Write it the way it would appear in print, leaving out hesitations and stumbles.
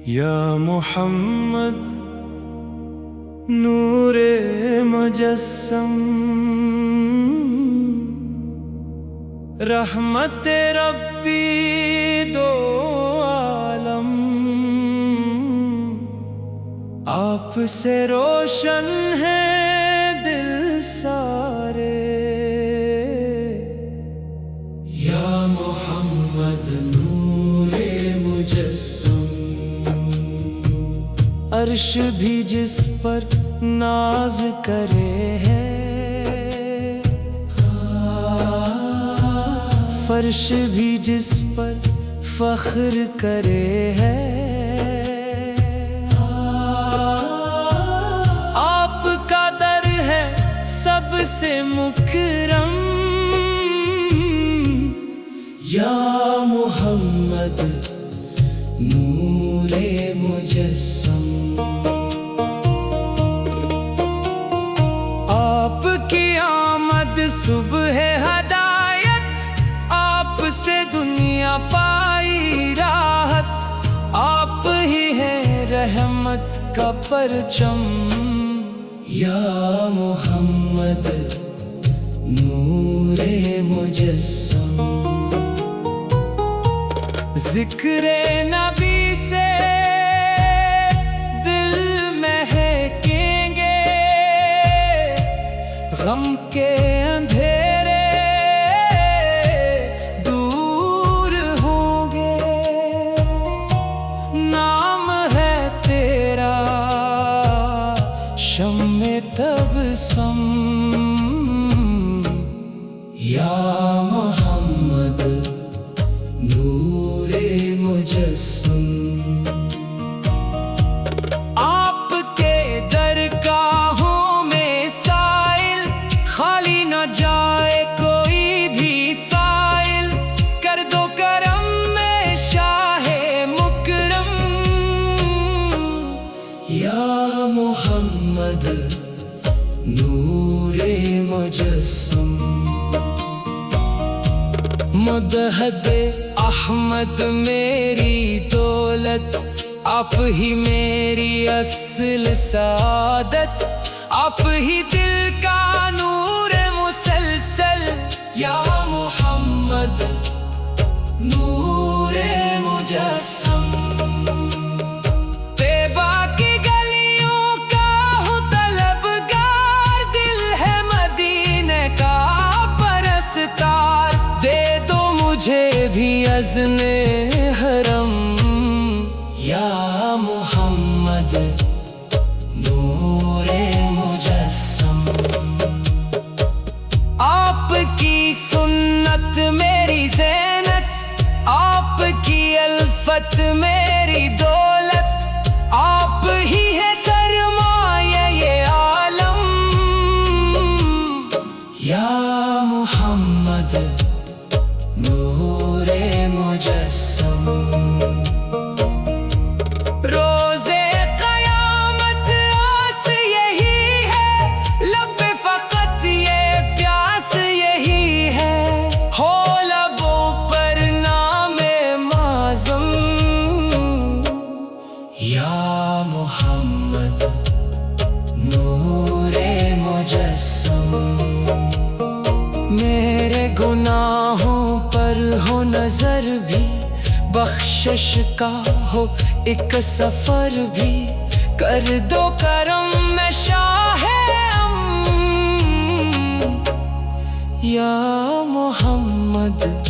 یا محمد نور مجسم، رحمت ربی دو عالم، آپ سے روشن ہے دل سارے، یا محمد نور مجسم، عرش بھی جس پر ناز کرے ہے، فرش بھی جس پر فخر کرے ہے، آپ کا در ہے سب سے مکرم، یا محمد نور مجسم، آپ کی آمد صبح ہدایت، آپ سے دنیا پائی راحت، آپ ہی ہیں رحمت کا پرچم، یا محمد نور مجسم، ذکر نبی سے دل مہکیں گے، غم کے اندھیرے دور ہوں گے، نام ہے تیرا شمع تبسم، یا محمد نور مجسم، آپ کے درگاہوں میں سائل، خالی نہ جائے کوئی بھی سائل، کر دو کرم میں شاہ مکرم، یا محمد نور مجسم، مدحت احمد میری دولت، آپ ہی میری اصل سعادت، آپ ہی دل کا نور مسلسل، یا محمد نور مجسم، طیبہ کی گلیوں کا ہوں طلبگار، دل ہے مدینے کا پرستار، دے دو مجھے بھی اذن حرم، یا محمد نور مجسم، آپ کی سنت میری زینت، آپ کی الفت میری دولت، آپ ہی ہے سرمایہ یہ عالم، یا محمد نور مجسم، روزے قیامت آس یہی ہے، لب پہ فقط یہ پیاس یہی ہے، ہو لبوں پر نام معظم، یا محمد نور مجسم، میرے گناہوں پر ہو نظر بھی، بخشش کا ہو ایک سفر بھی، کر دو کرم میں شاہ یا محمد